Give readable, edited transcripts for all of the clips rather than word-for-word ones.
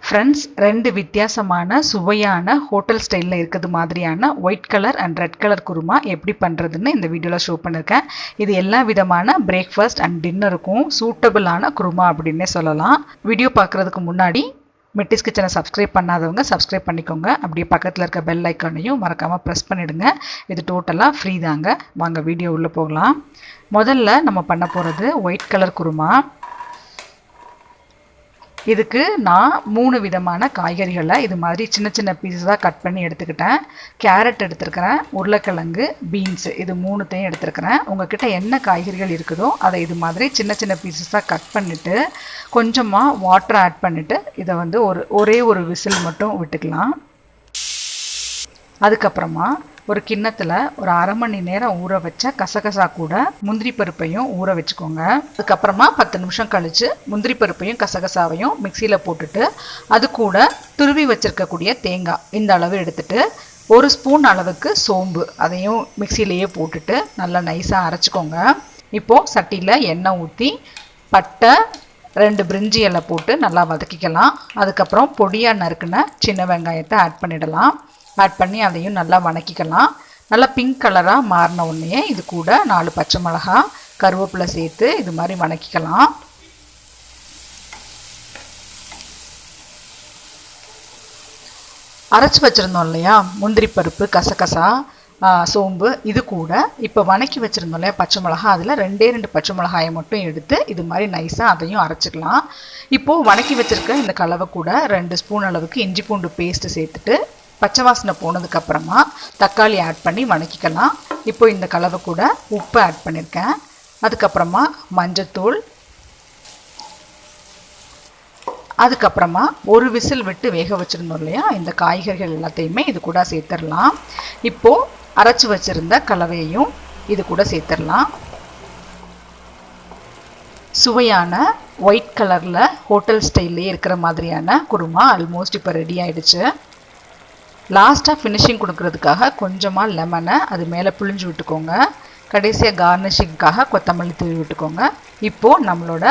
Friends, ரெண்டு வித்தியாசமான சுவையான ஹோட்டல் ஸ்டைலில் இருக்கிறது மாதிரியான white colour and red colour kurma எப்படி பண்ணுறதுன்னு இந்த வீடியோவில் ஷோ பண்ணியிருக்கேன். இது எல்லா விதமான பிரேக்ஃபாஸ்ட் அண்ட் டின்னருக்கும் சூட்டபிளான குருமா அப்படின்னே சொல்லலாம். வீடியோ பார்க்குறதுக்கு முன்னாடி மெட்டிஸ் கிச்சனை சப்ஸ்கிரைப் பண்ணாதவங்க சப்ஸ்கிரைப் பண்ணிக்கோங்க. அப்படியே பக்கத்தில் இருக்க பெல் ஐக்கானையும் மறக்காமல் ப்ரெஸ் பண்ணிவிடுங்க. இது டோட்டலாக ஃப்ரீ தாங்க. வாங்க வீடியோ உள்ளே போகலாம். முதல்ல நம்ம பண்ண போகிறது ஒயிட் கலர் குருமா. இதுக்கு நான் 3 விதமான காய்கறிகளை இது மாதிரி சின்ன சின்ன பீஸஸாக கட் பண்ணி எடுத்துக்கிட்டேன். கேரட் எடுத்துருக்கிறேன், உருளைக்கிழங்கு, பீன்ஸு, இது 3த்தையும் எடுத்துருக்கிறேன். உங்ககிட்ட என்ன காய்கறிகள் இருக்குதோ அதை இது மாதிரி சின்ன சின்ன பீஸஸாக கட் பண்ணிவிட்டு கொஞ்சமாக வாட்டர் ஆட் பண்ணிவிட்டு இதை வந்து ஒரே ஒரு விசில் மட்டும் விட்டுக்கலாம். அதுக்கப்புறமா ஒரு கிண்ணத்தில் ஒரு அரை மணி நேரம் ஊற வச்ச கசகசா கூட முந்திரி பருப்பையும் ஊற வச்சுக்கோங்க. அதுக்கப்புறமா 10 நிமிஷம் கழித்து முந்திரி பருப்பையும் கசகசாவையும் மிக்சியில் போட்டுட்டு அது கூட துருவி வச்சுருக்கக்கூடிய தேங்காய் இந்த அளவு எடுத்துட்டு 1 ஸ்பூன் அளவுக்கு சோம்பு அதையும் மிக்சியிலேயே போட்டுட்டு நல்லா நைஸாக அரைச்சிக்கோங்க. இப்போது சட்டியில் எண்ணெய் ஊற்றி பட்டை 2 பிரிஞ்சி இலை போட்டு நல்லா வதக்கிக்கலாம். அதுக்கப்புறம் பொடியாக நறுக்குன சின்ன வெங்காயத்தை ஆட் பண்ணிடலாம். ஆட் பண்ணி அதையும் நல்லா வதக்கிக்கலாம். நல்லா பிங்க் கலராக மாறின உடனே இது கூட 4 பச்சை மிளகா, கருவேப்பிலை சேர்த்து இது மாதிரி வதக்கிக்கலாம். அரைச்சி வச்சுருந்தோம் இல்லையா முந்திரி பருப்பு, கசகசா, சோம்பு, இது கூட இப்போ வதக்கி வச்சுருந்தோம் இல்லையா பச்சை மிளகா, அதில் 2 பச்சை மிளகாயை மட்டும் எடுத்து இது மாதிரி நைஸாக அதையும் அரைச்சிக்கலாம். இப்போது வதக்கி வச்சுருக்க இந்த கலவை கூட 2 ஸ்பூன் அளவுக்கு இஞ்சி பூண்டு பேஸ்ட்டு சேர்த்துட்டு பச்சை வாசனை போனதுக்கப்புறமா தக்காளி ஆட் பண்ணி வதக்கிக்கலாம். இப்போ இந்த கலவை கூட உப்பு ஆட் பண்ணியிருக்கேன். அதுக்கப்புறமா மஞ்சத்தூள், அதுக்கப்புறமா ஒரு விசில் விட்டு வேக வச்சுருந்தோம் இல்லையா இந்த காய்கறிகள் எல்லாத்தையுமே இது கூட சேர்த்துடலாம். இப்போது அரைச்சி வச்சுருந்த கலவையையும் இது கூட சேர்த்துடலாம். சுவையான ஒயிட் கலரில் ஹோட்டல் ஸ்டைல்லே இருக்கிற மாதிரியான குருமா ஆல்மோஸ்ட் இப்போ ரெடி ஆகிடுச்சு. லாஸ்ட்டாக ஃபினிஷிங் கொடுக்கறதுக்காக கொஞ்சமாக லெமனை அது மேலே புழிஞ்சு விட்டுக்கோங்க. கடைசியாக கார்னிஷிங்காக கொத்தமல்லி தூவி விட்டுக்கோங்க. இப்போது நம்மளோட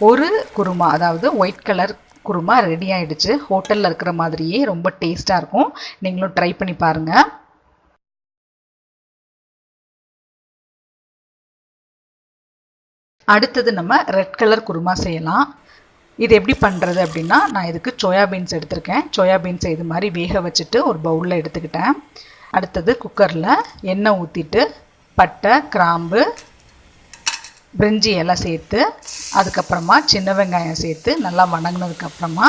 ஒரு குருமா, அதாவது ஒயிட் கலர் குருமா ரெடி ஆகிடுச்சு. ஹோட்டலில் இருக்கிற மாதிரியே ரொம்ப டேஸ்ட்டாக இருக்கும். நீங்களும் ட்ரை பண்ணி பாருங்கள். அடுத்தது நம்ம ரெட் கலர் குருமா செய்யலாம். இது எப்படி பண்ணுறது அப்படின்னா, நான் இதுக்கு சோயா பீன்ஸ் எடுத்திருக்கேன். சோயா பீன்ஸை இது மாதிரி வேக வச்சுட்டு ஒரு பவுலில் எடுத்துக்கிட்டேன். அடுத்தது குக்கரில் எண்ணெய் ஊற்றிட்டு பட்டை, கிராம்பு, பிரிஞ்சி எல்லாம் சேர்த்து அதுக்கப்புறமா சின்ன வெங்காயம் சேர்த்து நல்லா வதங்கினதுக்கப்புறமா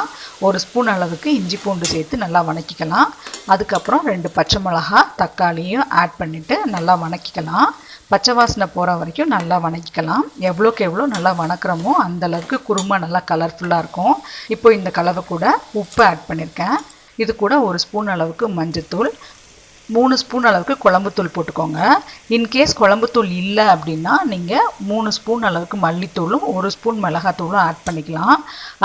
1 ஸ்பூன் அளவுக்கு இஞ்சி பூண்டு சேர்த்து நல்லா வதக்கிக்கலாம். அதுக்கப்புறம் 2 பச்சை மிளகா, தக்காளியும் ஆட் பண்ணிவிட்டு நல்லா வதக்கிக்கலாம். பச்சை வாசனை போகிற வரைக்கும் நல்லா வதக்கிக்கலாம். எவ்வளோக்கு எவ்வளோ நல்லா வதக்குறோமோ அந்தளவுக்கு குருமா நல்லா கலர்ஃபுல்லாக இருக்கும். இப்போ இந்த கலவை கூட உப்பு ஆட் பண்ணியிருக்கேன். இது கூட 1 ஸ்பூன் அளவுக்கு மஞ்சத்தூள், 3 ஸ்பூன் அளவுக்கு குழம்புத்தூள் போட்டுக்கோங்க. இன்கேஸ் குழம்புத்தூள் இல்லை அப்படின்னா நீங்கள் 3 ஸ்பூன் அளவுக்கு மல்லித்தூளும் 1 ஸ்பூன் மிளகாத்தூளும் ஆட் பண்ணிக்கலாம்.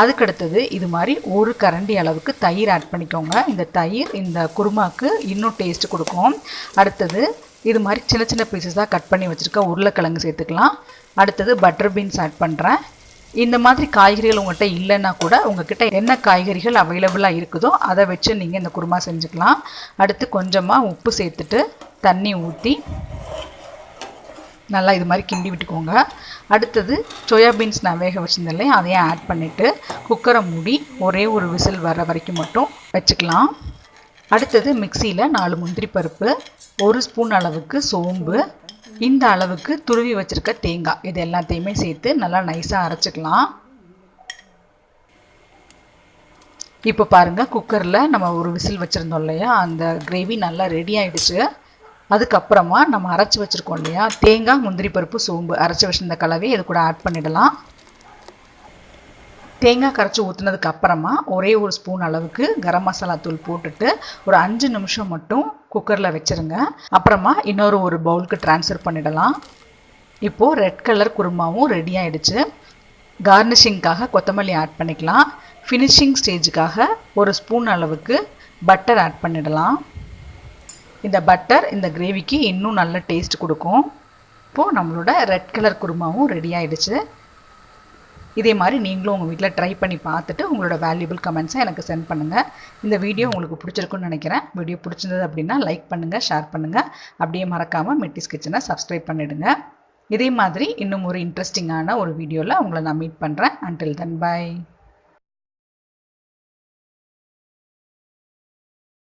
அதுக்கடுத்தது இது மாதிரி 1 கரண்டி அளவுக்கு தயிர் ஆட் பண்ணிக்கோங்க. இந்த தயிர் இந்த குருமாவுக்கு இன்னும் டேஸ்ட் கொடுக்கும். அடுத்தது இது மாதிரி சின்ன சின்ன பீசஸாக கட் பண்ணி வச்சுருக்க உருளைக்கிழங்கு சேர்த்துக்கலாம். அடுத்தது பட்டர் பீன்ஸ் ஆட் பண்ணுறேன். இந்த மாதிரி காய்கறிகள் உங்கள்கிட்ட இல்லைன்னா கூட உங்கள்கிட்ட என்ன காய்கறிகள் அவைலபிளாக இருக்குதோ அதை வச்சு நீங்கள் இந்த குருமா செஞ்சுக்கலாம். அடுத்து கொஞ்சமாக உப்பு சேர்த்துட்டு தண்ணி ஊற்றி நல்லா இது மாதிரி கிண்டி விட்டுக்கோங்க. அடுத்தது சோயா பீன்ஸ் நான் வேக வச்சுருந்தேன் இல்லையா அதையும் ஆட் பண்ணிவிட்டு குக்கரை மூடி ஒரே ஒரு விசில் வர வரைக்கும் மட்டும் வச்சுக்கலாம். அடுத்தது மிக்சியில் 4 முந்திரி பருப்பு, 1 ஸ்பூன் அளவுக்கு சோம்பு, இந்த அளவுக்கு துருவி வச்சுருக்க தேங்காய், இது எல்லாத்தையுமே சேர்த்து நல்லா நைஸாக அரைச்சிக்கலாம். இப்போ பாருங்கள், குக்கரில் நம்ம ஒரு விசில் வச்சுருந்தோம் இல்லையா அந்த கிரேவி நல்லா ரெடி ஆகிடுச்சு. அதுக்கப்புறமா நம்ம அரைச்சி வச்சுருக்கோம் இல்லையா தேங்காய், முந்திரி பருப்பு, சோம்பு அரைச்சி வச்சுருந்த கலவையை இது கூட ஆட் பண்ணிடலாம். தேங்காய் கரைச்சி ஊற்றுனதுக்கு அப்புறமா ஒரே 1 ஸ்பூன் அளவுக்கு கரம் மசாலா தூள் போட்டுட்டு ஒரு 5 நிமிஷம் மட்டும் குக்கரில் வச்சுருங்க. அப்புறமா இன்னொரு பவுலுக்கு ட்ரான்ஸ்ஃபர் பண்ணிடலாம். இப்போது ரெட் கலர் குருமாவும் ரெடி ஆகிடுச்சு. கார்னிஷிங்காக கொத்தமல்லி ஆட் பண்ணிக்கலாம். ஃபினிஷிங் ஸ்டேஜுக்காக 1 ஸ்பூன் அளவுக்கு பட்டர் ஆட் பண்ணிடலாம். இந்த பட்டர் இந்த கிரேவிக்கு இன்னும் நல்ல டேஸ்ட் கொடுக்கும். இப்போது நம்மளோட ரெட் கலர் குருமாவும் ரெடி ஆகிடுச்சு. இதே மாதிரி நீங்களும் உங்கள் வீட்டில் ட்ரை பண்ணி பார்த்துட்டு உங்களோட வேல்யூபிள் கமெண்ட்ஸை எனக்கு சென்ட் பண்ணுங்கள். இந்த வீடியோ உங்களுக்கு பிடிச்சிருக்குன்னு நினைக்கிறேன். வீடியோ பிடிச்சிருந்தது அப்படின்னா லைக் பண்ணுங்கள், ஷேர் பண்ணுங்கள். அப்படியே மறக்காமல் மெட்டிஸ் கிச்சனை சப்ஸ்கிரைப் பண்ணிடுங்க. இதே மாதிரி இன்னும் ஒரு இன்ட்ரெஸ்டிங்கான ஒரு வீடியோவில் உங்களை நான் மீட் பண்ணுறேன். Until then by.